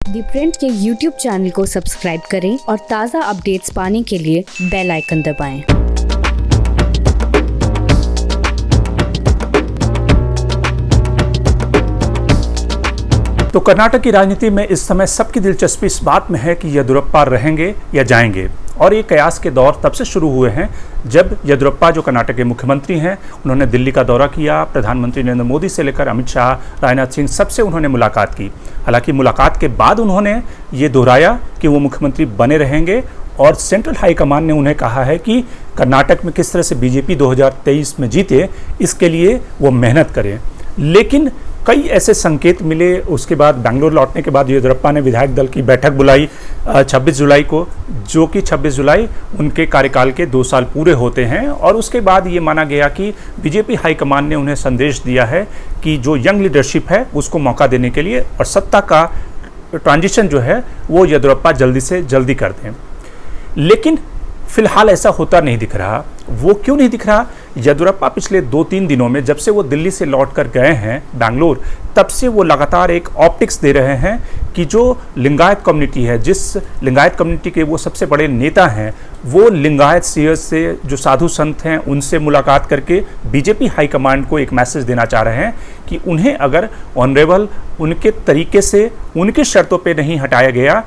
दी print के YouTube channel को subscribe करें और ताज़ा अपडेट्स पाने के लिए बेल आइकन दबाएं। तो कर्नाटक की राजनीति में इस समय सबकी दिलचस्पी इस बात में है कि येदियुरप्पा रहेंगे या जाएंगे। और ये कयास के दौर तब से शुरू हुए हैं जब येदियुरप्पा जो कर्नाटक के मुख्यमंत्री हैं, उन्होंने दिल्ली का दौरा किया। प्रधानमंत्री नरेंद्र मोदी से लेकर अमित शाह, राजनाथ सिंह, सबसे उन्होंने मुलाकात की। हालांकि मुलाकात के बाद उन्होंने ये दोहराया कि वो मुख्यमंत्री बने रहेंगे और सेंट्रल हाईकमान ने उन्हें कहा है कि कर्नाटक में किस तरह से बीजेपी 2023 में जीते, इसके लिए वो मेहनत करें। लेकिन कई ऐसे संकेत मिले। उसके बाद बेंगलुरु लौटने के बाद येदियुरप्पा ने विधायक दल की बैठक बुलाई 26 जुलाई को, जो कि 26 जुलाई उनके कार्यकाल के 2 साल पूरे होते हैं। और उसके बाद ये माना गया कि बीजेपी हाईकमान ने उन्हें संदेश दिया है कि जो यंग लीडरशिप है उसको मौका देने के लिए और सत्ता का ट्रांजिशन जो है वो येदियुरप्पा जल्दी से जल्दी कर दें। लेकिन फिलहाल ऐसा होता नहीं दिख रहा। वो क्यों नहीं दिख रहा? येदियुरप्पा पिछले 2-3 दिनों में, जब से वो दिल्ली से लौट कर गए हैं बेंगलुरु, तब से वो लगातार एक ऑप्टिक्स दे रहे हैं कि जो लिंगायत कम्युनिटी है, जिस लिंगायत कम्युनिटी के वो सबसे बड़े नेता हैं, वो लिंगायत सीयर्स से, जो साधु संत हैं, उनसे मुलाकात करके बीजेपी हाईकमांड को एक मैसेज देना चाह रहे हैं कि उन्हें अगर ऑनरेबल उनके तरीके से, उनकी शर्तों पे नहीं हटाया गया,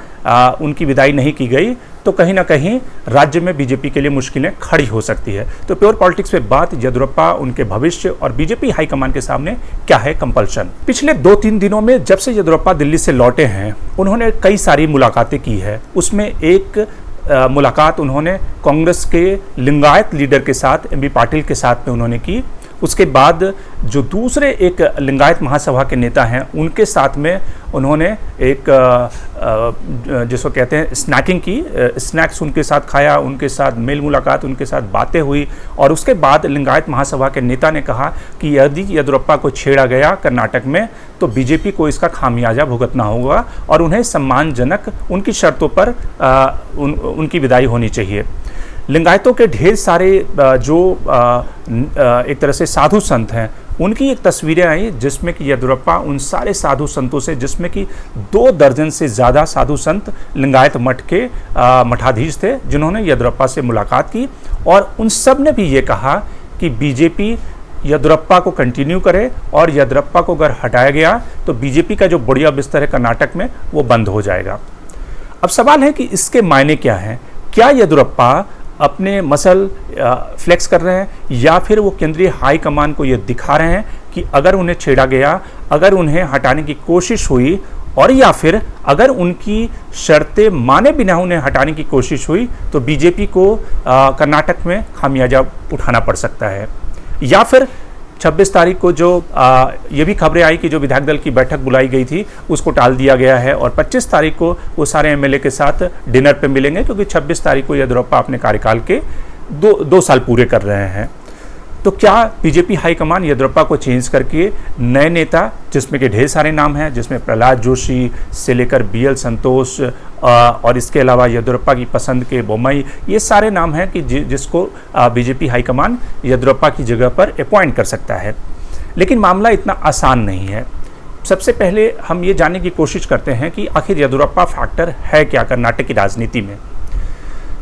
उनकी विदाई नहीं की गई, तो कहीं ना कहीं राज्य में बीजेपी के लिए मुश्किलें खड़ी हो सकती है। तो प्योर पॉलिटिक्स में बात येदियुरप्पा, उनके भविष्य और बीजेपी हाईकमान के सामने क्या है कंपल्शन। पिछले 2-3 दिनों में जब से येदियुरप्पा दिल्ली से लौटे हैं, उन्होंने कई सारी मुलाकातें की है। उसमें एक मुलाकात उन्होंने कांग्रेस के लिंगायत लीडर के साथ, एमबी पाटिल के साथ में उन्होंने की। उसके बाद जो दूसरे एक लिंगायत महासभा के नेता हैं, उनके साथ में उन्होंने एक जिसको कहते हैं स्नैकिंग की, स्नैक्स उनके साथ खाया, उनके साथ मेल मुलाकात, उनके साथ बातें हुई। और उसके बाद लिंगायत महासभा के नेता ने कहा कि यदि येदियुरप्पा को छेड़ा गया कर्नाटक में तो बीजेपी को इसका खामियाजा भुगतना होगा और उन्हें सम्मानजनक उनकी शर्तों पर उनकी विदाई होनी चाहिए। लिंगायतों के ढेर सारे जो एक तरह से साधु संत हैं, उनकी एक तस्वीरें आई जिसमें कि येदियुरप्पा उन सारे साधु संतों से, जिसमें कि 2 दर्जन से ज़्यादा साधु संत लिंगायत मठ के मठाधीश थे, जिन्होंने येदियुरप्पा से मुलाकात की। और उन सब ने भी ये कहा कि बीजेपी येदियुरप्पा को कंटिन्यू करे और येदियुरप्पा को अगर हटाया गया तो बीजेपी का जो बढ़िया बिस्तर है कर्नाटक में वो बंद हो जाएगा। अब सवाल है कि इसके मायने क्या हैं? क्या येदियुरप्पा अपने मसल फ्लेक्स कर रहे हैं या फिर वो केंद्रीय हाई कमान को ये दिखा रहे हैं कि अगर उन्हें छेड़ा गया, अगर उन्हें हटाने की कोशिश हुई और या फिर अगर उनकी शर्तें माने बिना उन्हें हटाने की कोशिश हुई तो बीजेपी को कर्नाटक में खामियाजा उठाना पड़ सकता है। या फिर 26 तारीख को जो ये भी खबरें आई कि जो विधायक दल की बैठक बुलाई गई थी उसको टाल दिया गया है और 25 तारीख को वो सारे एमएलए के साथ डिनर पे मिलेंगे, क्योंकि 26 तारीख को येदियुरप्पा अपने कार्यकाल के 2 साल पूरे कर रहे हैं। तो क्या बीजेपी हाईकमान येदियुरप्पा को चेंज करके नए नेता, जिसमें के ढेर सारे नाम हैं, जिसमें प्रहलाद जोशी से लेकर BL संतोष और इसके अलावा येदियुरप्पा की पसंद के बोम्मई, ये सारे नाम हैं कि जिसको बीजेपी हाईकमान येदियुरप्पा की जगह पर अपॉइंट कर सकता है। लेकिन मामला इतना आसान नहीं है। सबसे पहले हम ये जानने की कोशिश करते हैं कि आखिर येदियुरप्पा फैक्टर है क्या कर्नाटक की राजनीति में।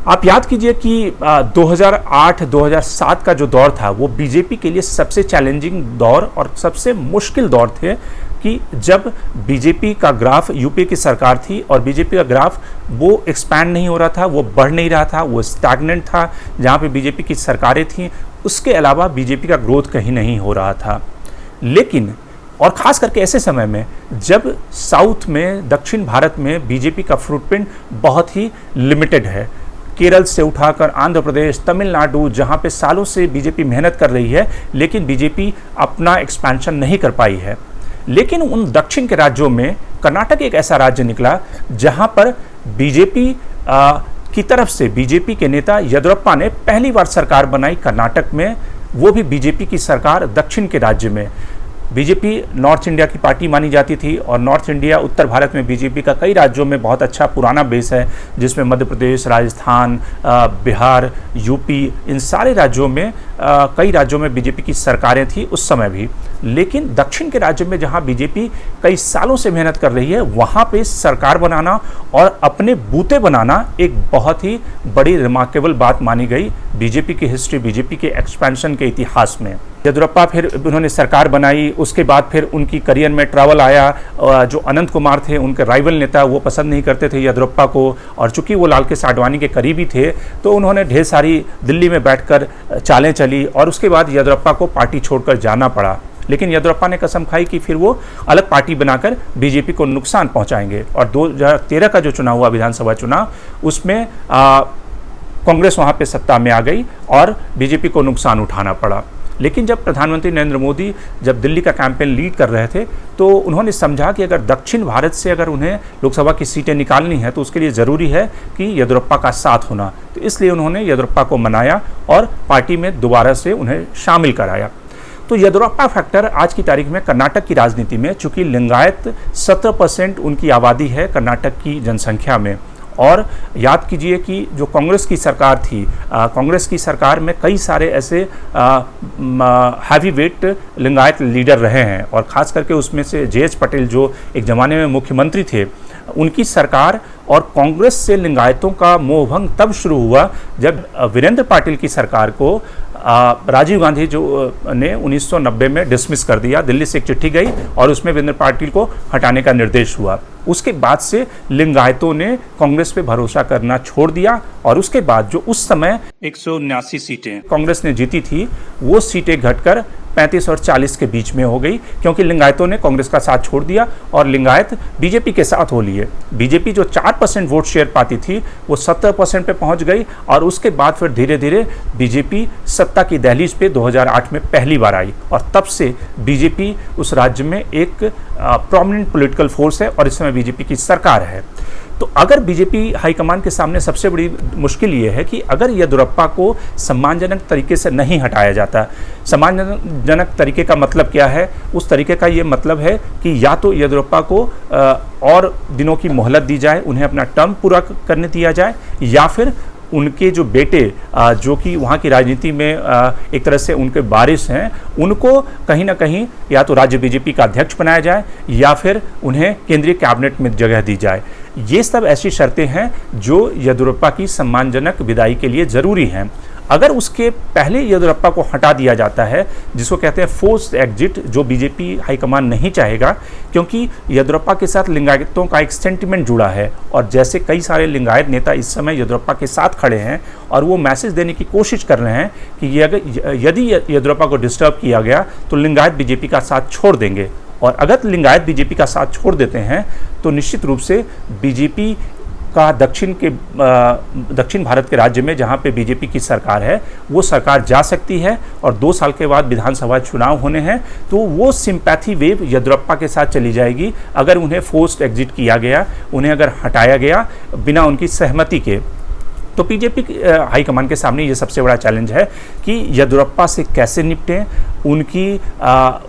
आप याद कीजिए कि 2008-2007 का जो दौर था वो बीजेपी के लिए सबसे चैलेंजिंग दौर और सबसे मुश्किल दौर थे, कि जब बीजेपी का ग्राफ, यूपी की सरकार थी और बीजेपी का ग्राफ वो एक्सपैंड नहीं हो रहा था, वो बढ़ नहीं रहा था, वो स्टैग्नेंट था। जहाँ पे बीजेपी की सरकारें थीं, उसके अलावा बीजेपी का ग्रोथ कहीं नहीं हो रहा था। लेकिन और ख़ास करके ऐसे समय में जब साउथ में, दक्षिण भारत में बीजेपी का फुटप्रिंट बहुत ही लिमिटेड है, केरल से उठाकर आंध्र प्रदेश, तमिलनाडु, जहाँ पे सालों से बीजेपी मेहनत कर रही है, लेकिन बीजेपी अपना एक्सपेंशन नहीं कर पाई है। लेकिन उन दक्षिण के राज्यों में कर्नाटक एक ऐसा राज्य निकला जहाँ पर बीजेपी की तरफ से बीजेपी के नेता येदियुरप्पा ने पहली बार सरकार बनाई कर्नाटक में, वो भी बीजेपी की सरकार दक्षिण के राज्य में। बीजेपी नॉर्थ इंडिया की पार्टी मानी जाती थी और नॉर्थ इंडिया उत्तर भारत में बीजेपी का कई राज्यों में बहुत अच्छा पुराना बेस है, जिसमें मध्य प्रदेश, राजस्थान, बिहार, यूपी, इन सारे राज्यों में कई राज्यों में बीजेपी की सरकारें थी उस समय भी। लेकिन दक्षिण के राज्य में जहां बीजेपी कई सालों से मेहनत कर रही है, वहां पे सरकार बनाना और अपने बूते बनाना एक बहुत ही बड़ी रिमार्केबल बात मानी गई बीजेपी की हिस्ट्री, बीजेपी के एक्सपेंशन के इतिहास में। येदियुरप्पा फिर उन्होंने सरकार बनाई, उसके बाद फिर उनकी करियर में ट्रैवल आया। जो अनंत कुमार थे, उनके राइवल नेता, वो पसंद नहीं करते थे येदियुरप्पा को, और चूंकि वो लाल कृष्ण आडवाणी के करीबी थे तो उन्होंने ढेर सारी दिल्ली में बैठकर चालें चली और उसके बाद येदियुरप्पा को पार्टी छोड़कर जाना पड़ा। लेकिन येदियुरप्पा ने कसम खाई कि फिर वो अलग पार्टी बनाकर बीजेपी को नुकसान पहुंचाएंगे। और 2013 का जो चुनाव हुआ, विधानसभा चुनाव, उसमें कांग्रेस वहां पे सत्ता में आ गई और बीजेपी को नुकसान उठाना पड़ा। लेकिन जब प्रधानमंत्री नरेंद्र मोदी जब दिल्ली का कैंपेन लीड कर रहे थे तो उन्होंने समझा कि अगर दक्षिण भारत से अगर उन्हें लोकसभा की सीटें निकालनी है तो उसके लिए ज़रूरी है कि येदियुरप्पा का साथ होना। तो इसलिए उन्होंने येदियुरप्पा को मनाया और पार्टी में दोबारा से उन्हें शामिल कराया। तो येदियुरप्पा फैक्टर आज की तारीख में कर्नाटक की राजनीति में, चूंकि लिंगायत 17% उनकी आबादी है कर्नाटक की जनसंख्या में, और याद कीजिए कि जो कांग्रेस की सरकार थी, कांग्रेस की सरकार में कई सारे ऐसे हैवी वेट लिंगायत लीडर रहे हैं, और ख़ास करके उसमें से जे.एच. पटेल जो एक ज़माने में मुख्यमंत्री थे, उनकी सरकार और कांग्रेस से लिंगायतों का मोहभंग तब शुरू हुआ जब वीरेंद्र पाटिल की सरकार को राजीव गांधी जो ने 1990 में डिसमिस कर दिया। दिल्ली से एक चिट्ठी गई और उसमें वीरेंद्र पाटिल को हटाने का निर्देश हुआ। उसके बाद से लिंगायतों ने कांग्रेस पे भरोसा करना छोड़ दिया और उसके बाद जो उस समय 179 सीटें कांग्रेस ने जीती थी, वो सीटें घटकर 35 और 40 के बीच में हो गई, क्योंकि लिंगायतों ने कांग्रेस का साथ छोड़ दिया और लिंगायत बीजेपी के साथ हो लिए। बीजेपी जो 4% वोट शेयर पाती थी वो 17% पे पहुंच गई और उसके बाद फिर धीरे धीरे बीजेपी सत्ता की दहलीज पे 2008 में पहली बार आई और तब से बीजेपी उस राज्य में एक प्रोमिनेंट पॉलिटिकल फोर्स है और इस समय बीजेपी की सरकार है। तो अगर बीजेपी हाईकमान के सामने सबसे बड़ी मुश्किल ये है कि अगर येदियुरप्पा को सम्मानजनक तरीके से नहीं हटाया जाता, सम्मानजनक तरीके का मतलब क्या है? उस तरीके का ये मतलब है कि या तो येदियुरप्पा को और दिनों की मोहलत दी जाए, उन्हें अपना टर्म पूरा करने दिया जाए, या फिर उनके जो बेटे जो कि वहाँ की राजनीति में एक तरह से उनके वारिस हैं, उनको कहीं ना कहीं या तो राज्य बीजेपी का अध्यक्ष बनाया जाए या फिर उन्हें केंद्रीय कैबिनेट में जगह दी जाए। ये सब ऐसी शर्तें हैं जो येदियुरप्पा की सम्मानजनक विदाई के लिए ज़रूरी हैं। अगर उसके पहले येदियुरप्पा को हटा दिया जाता है, जिसको कहते हैं फोर्स्ड एग्जिट, जो बीजेपी हाईकमान नहीं चाहेगा, क्योंकि येदियुरप्पा के साथ लिंगायतों का एक सेंटिमेंट जुड़ा है और जैसे कई सारे लिंगायत नेता इस समय येदियुरप्पा के साथ खड़े हैं और वो मैसेज देने की कोशिश कर रहे हैं कि यदि येदियुरप्पा को डिस्टर्ब किया गया तो लिंगायत बीजेपी का साथ छोड़ देंगे, और अगर लिंगायत बीजेपी का साथ छोड़ देते हैं तो निश्चित रूप से बीजेपी का दक्षिण भारत के राज्य में जहां पे बीजेपी की सरकार है, वो सरकार जा सकती है और 2 साल के बाद विधानसभा चुनाव होने हैं, तो वो सिंपैथी वेव येदियुरप्पा के साथ चली जाएगी अगर उन्हें फोर्स्ड एग्जिट किया गया, उन्हें अगर हटाया गया बिना उनकी सहमति के। तो बीजेपी हाईकमान के सामने ये सबसे बड़ा चैलेंज है कि येदियुरप्पा से कैसे निपटें,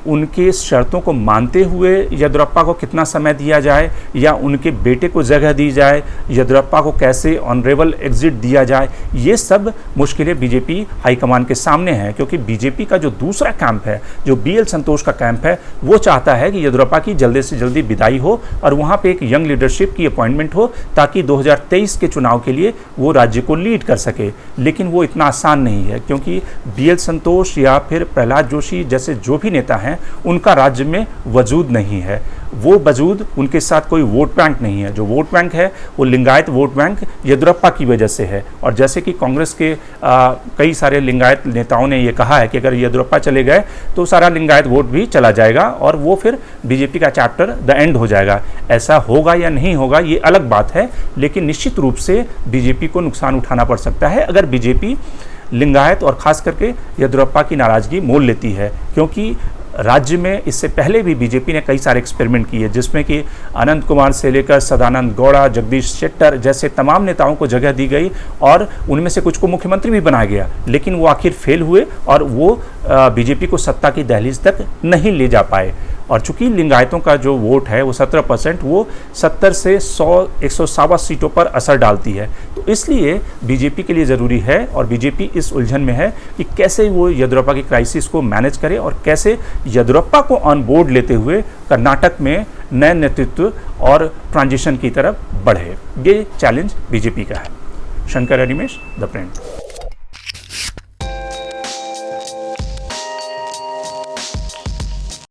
उनके शर्तों को मानते हुए येदियुरप्पा को कितना समय दिया जाए या उनके बेटे को जगह दी जाए, येदियुरप्पा को कैसे ऑनरेबल एग्जिट दिया जाए, ये सब मुश्किलें बीजेपी हाईकमान के सामने हैं। क्योंकि बीजेपी का जो दूसरा कैंप है, जो BL संतोष का कैंप है, वो चाहता है कि येदियुरप्पा की जल्दी से जल्दी विदाई हो और वहाँ पे एक यंग लीडरशिप की अपॉइंटमेंट हो ताकि 2023 के चुनाव के लिए वो राज्य को लीड कर सके। लेकिन वो इतना आसान नहीं है, क्योंकि BL संतोष या फिर प्रहलाद जोशी जैसे जो भी नेता हैं, उनका राज्य में वजूद नहीं है। वो वजूद, उनके साथ कोई वोट बैंक नहीं है। जो वोट बैंक है वो लिंगायत वोट बैंक येदियुरप्पा की वजह से है। और जैसे कि कांग्रेस के कई सारे लिंगायत नेताओं ने ये कहा है कि अगर येदियुरप्पा चले गए तो सारा लिंगायत वोट भी चला जाएगा और वो फिर बीजेपी का चैप्टर द एंड हो जाएगा। ऐसा होगा या नहीं होगा ये अलग बात है, लेकिन निश्चित रूप से बीजेपी को नुकसान उठाना पड़ सकता है अगर बीजेपी लिंगायत और खास करके येदियुरप्पा की नाराजगी मोल लेती है। क्योंकि राज्य में इससे पहले भी बीजेपी ने कई सारे एक्सपेरिमेंट किए, जिसमें कि अनंत कुमार से लेकर सदानंद गौड़ा, जगदीश शेट्टर जैसे तमाम नेताओं को जगह दी गई और उनमें से कुछ को मुख्यमंत्री भी बनाया गया, लेकिन वो आखिर फेल हुए और वो बीजेपी को सत्ता की दहलीज तक नहीं ले जा पाए। और चूंकि लिंगायतों का जो वोट है वो 17%, वो 70 से 100-100 सीटों पर असर डालती है। तो इसलिए बीजेपी के लिए ज़रूरी है और बीजेपी इस उलझन में है कि कैसे वो येदियुरप्पा की क्राइसिस को मैनेज करे और कैसे येदियुरप्पा को ऑन बोर्ड लेते हुए कर्नाटक में नए नेतृत्व और ट्रांजिशन की तरफ बढ़े। ये चैलेंज बीजेपी का है। Shankar Animesh, the print.